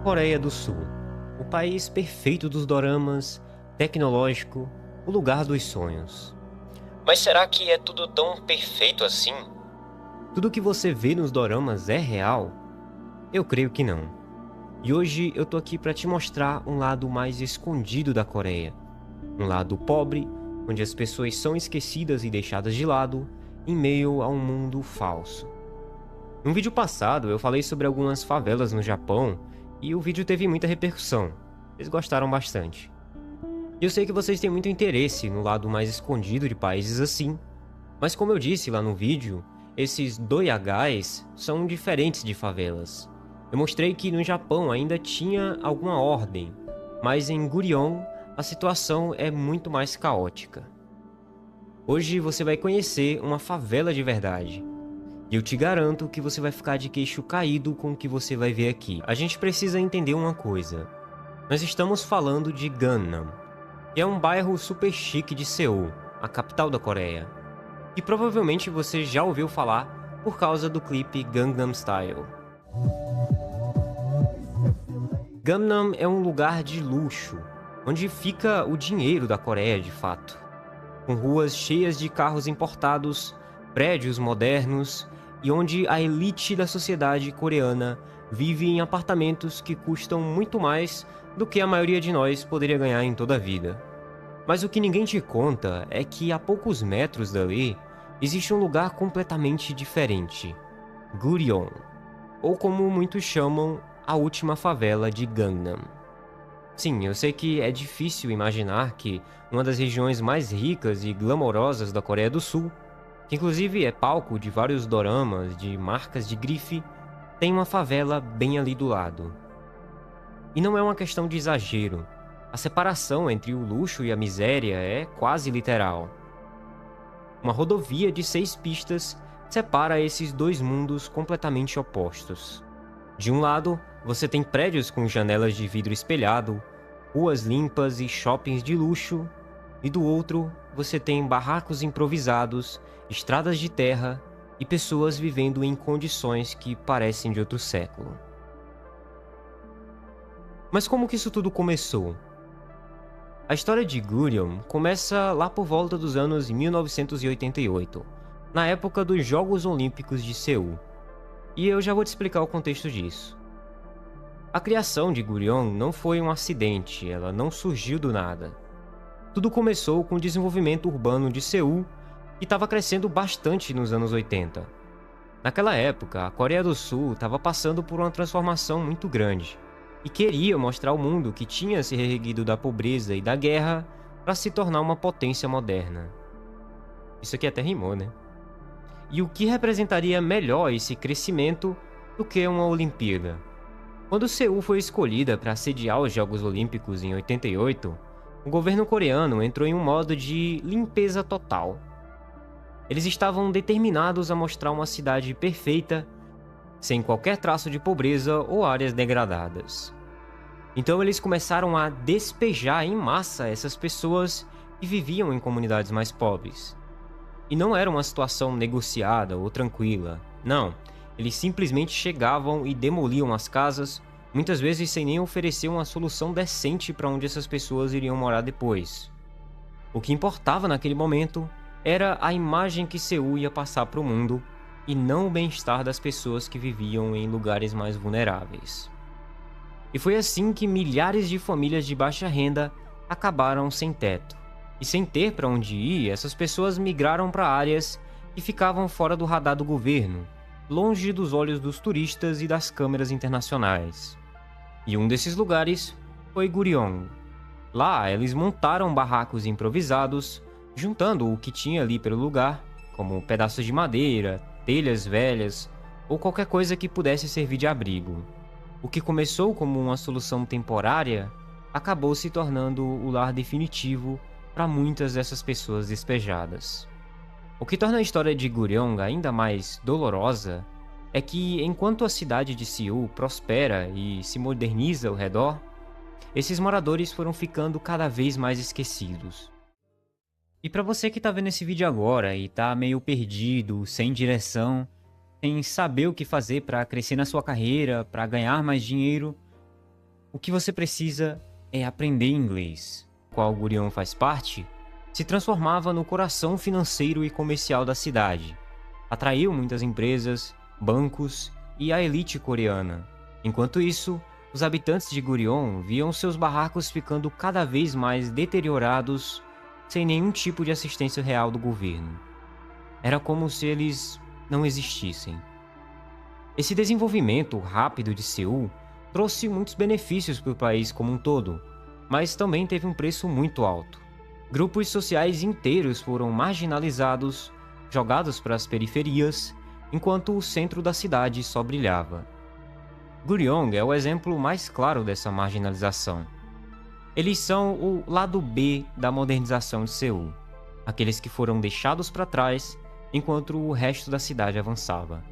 Coreia do Sul, o país perfeito dos doramas, tecnológico, o lugar dos sonhos. Mas será que é tudo tão perfeito assim? Tudo que você vê nos doramas é real? Eu creio que não. E hoje eu tô aqui para te mostrar um lado mais escondido da Coreia. Um lado pobre, onde as pessoas são esquecidas e deixadas de lado, em meio a um mundo falso. No vídeo passado eu falei sobre algumas favelas no Japão e o vídeo teve muita repercussão. Eles gostaram bastante. E eu sei que vocês têm muito interesse no lado mais escondido de países assim, mas como eu disse lá no vídeo, esses doyagais são diferentes de favelas. Eu mostrei que no Japão ainda tinha alguma ordem, mas em Gurion a situação é muito mais caótica. Hoje você vai conhecer uma favela de verdade. E eu te garanto que você vai ficar de queixo caído com o que você vai ver aqui. A gente precisa entender uma coisa. Nós estamos falando de Gangnam, que é um bairro super chique de Seul, a capital da Coreia. E provavelmente você já ouviu falar por causa do clipe Gangnam Style. Gangnam é um lugar de luxo, onde fica o dinheiro da Coreia de fato. Com ruas cheias de carros importados, prédios modernos e onde a elite da sociedade coreana vive em apartamentos que custam muito mais do que a maioria de nós poderia ganhar em toda a vida. Mas o que ninguém te conta é que a poucos metros dali existe um lugar completamente diferente, Gurion, ou como muitos chamam, a última favela de Gangnam. Sim, eu sei que é difícil imaginar que uma das regiões mais ricas e glamorosas da Coreia do Sul, que inclusive é palco de vários doramas de marcas de grife, tem uma favela bem ali do lado. E não é uma questão de exagero. A separação entre o luxo e a miséria é quase literal. Uma rodovia de 6 pistas separa esses dois mundos completamente opostos. De um lado, você tem prédios com janelas de vidro espelhado, ruas limpas e shoppings de luxo, e do outro, você tem barracos improvisados, estradas de terra e pessoas vivendo em condições que parecem de outro século. Mas como que isso tudo começou? A história de Gurion começa lá por volta dos anos 1988, na época dos Jogos Olímpicos de Seul. E eu já vou te explicar o contexto disso. A criação de Gurion não foi um acidente, ela não surgiu do nada. Tudo começou com o desenvolvimento urbano de Seul, que estava crescendo bastante nos anos 80. Naquela época, a Coreia do Sul estava passando por uma transformação muito grande e queria mostrar ao mundo que tinha se reerguido da pobreza e da guerra para se tornar uma potência moderna. Isso aqui até rimou, né? E o que representaria melhor esse crescimento do que uma Olimpíada? Quando Seul foi escolhida para sediar os Jogos Olímpicos em 88, o governo coreano entrou em um modo de limpeza total. Eles estavam determinados a mostrar uma cidade perfeita, sem qualquer traço de pobreza ou áreas degradadas. Então eles começaram a despejar em massa essas pessoas que viviam em comunidades mais pobres. E não era uma situação negociada ou tranquila, não. Eles simplesmente chegavam e demoliam as casas, muitas vezes sem nem oferecer uma solução decente para onde essas pessoas iriam morar depois. O que importava naquele momento era a imagem que Seul ia passar para o mundo, e não o bem-estar das pessoas que viviam em lugares mais vulneráveis. E foi assim que milhares de famílias de baixa renda acabaram sem teto. E sem ter para onde ir, essas pessoas migraram para áreas que ficavam fora do radar do governo, longe dos olhos dos turistas e das câmeras internacionais. E um desses lugares foi Gurion. Lá, eles montaram barracos improvisados, juntando o que tinha ali pelo lugar, como pedaços de madeira, telhas velhas ou qualquer coisa que pudesse servir de abrigo. O que começou como uma solução temporária acabou se tornando o lar definitivo para muitas dessas pessoas despejadas. O que torna a história de Gurion ainda mais dolorosa é que, enquanto a cidade de Seul prospera e se moderniza ao redor, esses moradores foram ficando cada vez mais esquecidos. E para você que está vendo esse vídeo agora e está meio perdido, sem direção, sem saber o que fazer para crescer na sua carreira, para ganhar mais dinheiro, O que você precisa é aprender inglês, qual Gurion faz parte, se transformava no coração financeiro e comercial da cidade. Atraiu muitas empresas, bancos e a elite coreana. Enquanto isso, os habitantes de Gurion viam seus barracos ficando cada vez mais deteriorados, sem nenhum tipo de assistência real do governo. Era como se eles não existissem. Esse desenvolvimento rápido de Seul trouxe muitos benefícios para o país como um todo, mas também teve um preço muito alto. Grupos sociais inteiros foram marginalizados, jogados para as periferias, enquanto o centro da cidade só brilhava. Gurion é o exemplo mais claro dessa marginalização. Eles são o lado B da modernização de Seul, aqueles que foram deixados para trás enquanto o resto da cidade avançava.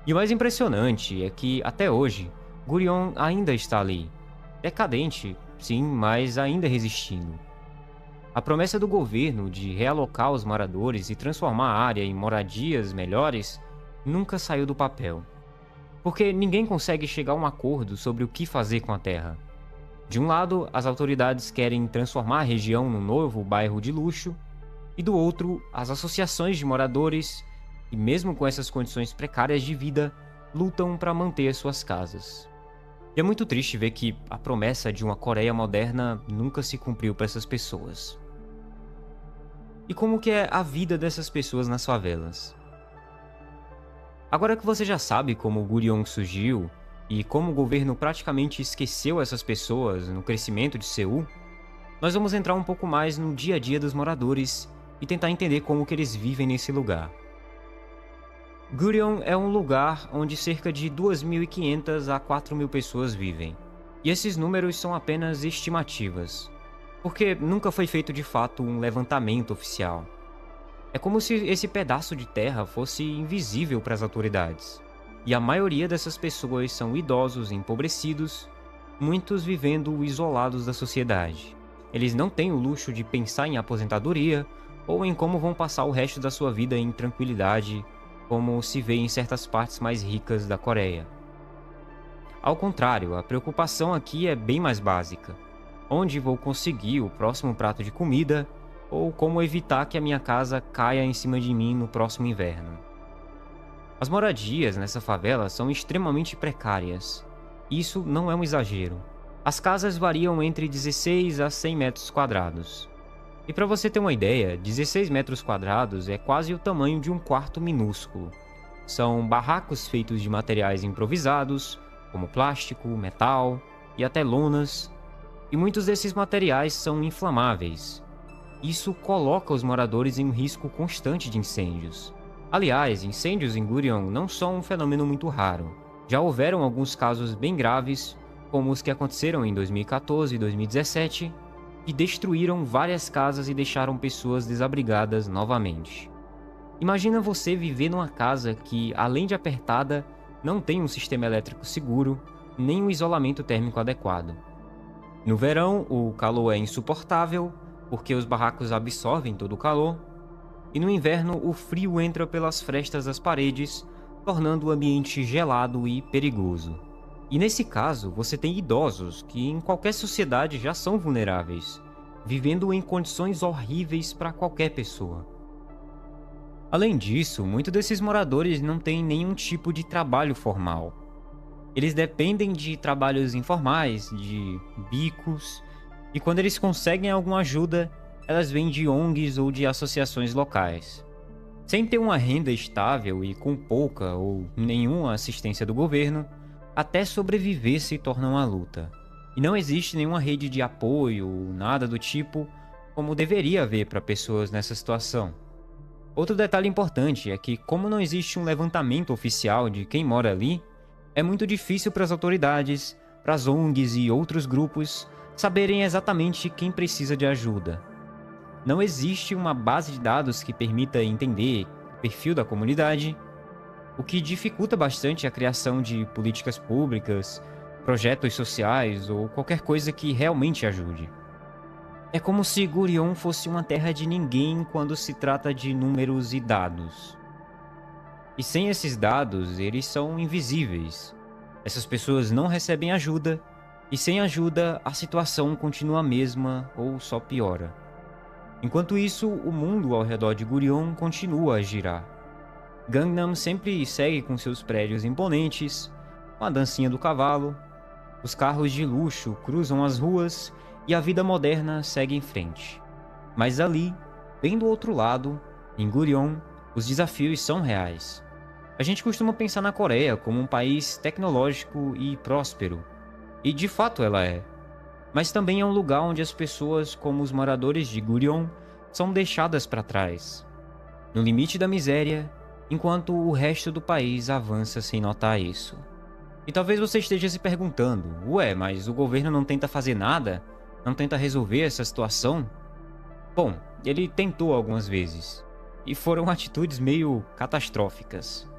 E o mais impressionante é que, até hoje, Gurion ainda está ali. Decadente, sim, mas ainda resistindo. A promessa do governo de realocar os moradores e transformar a área em moradias melhores nunca saiu do papel. Porque ninguém consegue chegar a um acordo sobre o que fazer com a terra. De um lado, as autoridades querem transformar a região num novo bairro de luxo, e do outro, as associações de moradores, e mesmo com essas condições precárias de vida, lutam para manter as suas casas. E é muito triste ver que a promessa de uma Coreia moderna nunca se cumpriu para essas pessoas. E como que é a vida dessas pessoas nas favelas? Agora que você já sabe como o Gurion surgiu e como o governo praticamente esqueceu essas pessoas no crescimento de Seul, nós vamos entrar um pouco mais no dia a dia dos moradores e tentar entender como que eles vivem nesse lugar. Gurion é um lugar onde cerca de 2.500 a 4.000 pessoas vivem. E esses números são apenas estimativas, porque nunca foi feito de fato um levantamento oficial. É como se esse pedaço de terra fosse invisível para as autoridades. E a maioria dessas pessoas são idosos empobrecidos, muitos vivendo isolados da sociedade. Eles não têm o luxo de pensar em aposentadoria ou em como vão passar o resto da sua vida em tranquilidade, como se vê em certas partes mais ricas da Coreia. Ao contrário, a preocupação aqui é bem mais básica. Onde vou conseguir o próximo prato de comida ou como evitar que a minha casa caia em cima de mim no próximo inverno. As moradias nessa favela são extremamente precárias. Isso não é um exagero. As casas variam entre 16 a 100 metros quadrados. E para você ter uma ideia, 16 metros quadrados é quase o tamanho de um quarto minúsculo. São barracos feitos de materiais improvisados, como plástico, metal e até lonas, e muitos desses materiais são inflamáveis. Isso coloca os moradores em um risco constante de incêndios. Aliás, incêndios em Gurion não são um fenômeno muito raro. Já houveram alguns casos bem graves, como os que aconteceram em 2014 e 2017, e destruíram várias casas e deixaram pessoas desabrigadas novamente. Imagina você viver numa casa que, além de apertada, não tem um sistema elétrico seguro, nem um isolamento térmico adequado. No verão, o calor é insuportável, porque os barracos absorvem todo o calor, e no inverno o frio entra pelas frestas das paredes, tornando o ambiente gelado e perigoso. E nesse caso, você tem idosos que em qualquer sociedade já são vulneráveis, vivendo em condições horríveis para qualquer pessoa. Além disso, muitos desses moradores não têm nenhum tipo de trabalho formal. Eles dependem de trabalhos informais, de bicos, e quando eles conseguem alguma ajuda, elas vêm de ONGs ou de associações locais. Sem ter uma renda estável e com pouca ou nenhuma assistência do governo, até sobreviver se torna uma luta. E não existe nenhuma rede de apoio ou nada do tipo como deveria haver para pessoas nessa situação. Outro detalhe importante é que, como não existe um levantamento oficial de quem mora ali, é muito difícil para as autoridades, para as ONGs e outros grupos saberem exatamente quem precisa de ajuda. Não existe uma base de dados que permita entender o perfil da comunidade, o que dificulta bastante a criação de políticas públicas, projetos sociais ou qualquer coisa que realmente ajude. É como se Gurion fosse uma terra de ninguém quando se trata de números e dados. E sem esses dados, eles são invisíveis. Essas pessoas não recebem ajuda E sem ajuda, a situação continua a mesma ou só piora. Enquanto isso, o mundo ao redor de Gurion continua a girar. Gangnam sempre segue com seus prédios imponentes, com a dancinha do cavalo, os carros de luxo cruzam as ruas e a vida moderna segue em frente. Mas ali, bem do outro lado, em Gurion, os desafios são reais. A gente costuma pensar na Coreia como um país tecnológico e próspero, e de fato ela é. Mas também é um lugar onde as pessoas, como os moradores de Gurion, são deixadas para trás, no limite da miséria, enquanto o resto do país avança sem notar isso. E talvez você esteja se perguntando, ué, mas o governo não tenta fazer nada? Não tenta resolver essa situação? Bom, ele tentou algumas vezes, e foram atitudes meio catastróficas.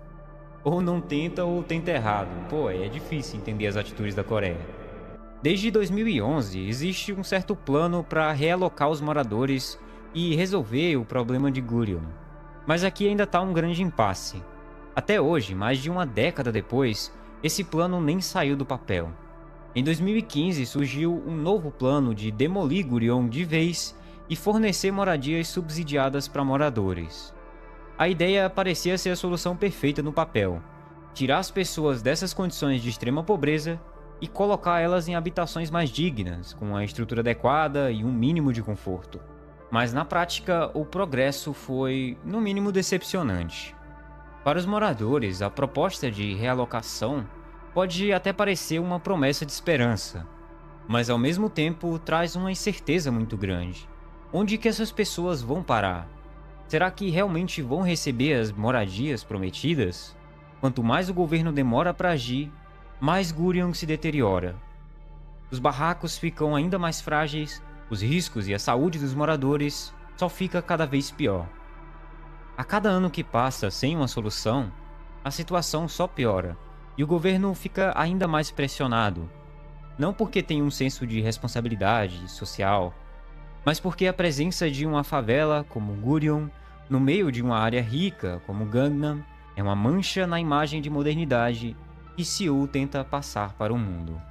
Ou não tenta ou tenta errado. Pô, é difícil entender as atitudes da Coreia. Desde 2011, existe um certo plano para realocar os moradores e resolver o problema de Gurion. Mas aqui ainda está um grande impasse. Até hoje, mais de uma década depois, esse plano nem saiu do papel. Em 2015 surgiu um novo plano de demolir Gurion de vez e fornecer moradias subsidiadas para moradores. A ideia parecia ser a solução perfeita no papel: tirar as pessoas dessas condições de extrema pobreza e colocar elas em habitações mais dignas, com a estrutura adequada e um mínimo de conforto. Mas na prática, o progresso foi, no mínimo, decepcionante. Para os moradores, a proposta de realocação pode até parecer uma promessa de esperança, mas ao mesmo tempo traz uma incerteza muito grande. Onde que essas pessoas vão parar? Será que realmente vão receber as moradias prometidas? Quanto mais o governo demora para agir, mais Gurion se deteriora. Os barracos ficam ainda mais frágeis, os riscos e a saúde dos moradores só fica cada vez pior. A cada ano que passa sem uma solução, a situação só piora e o governo fica ainda mais pressionado. Não porque tem um senso de responsabilidade social, mas porque a presença de uma favela como Gurion no meio de uma área rica como Gangnam é uma mancha na imagem de modernidade que Seul tenta passar para o mundo.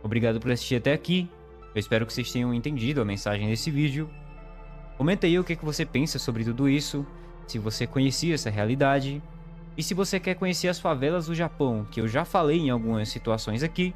Obrigado por assistir até aqui, eu espero que vocês tenham entendido a mensagem desse vídeo. Comenta aí o que você pensa sobre tudo isso, se você conhecia essa realidade, e se você quer conhecer as favelas do Japão, que eu já falei em algumas situações aqui,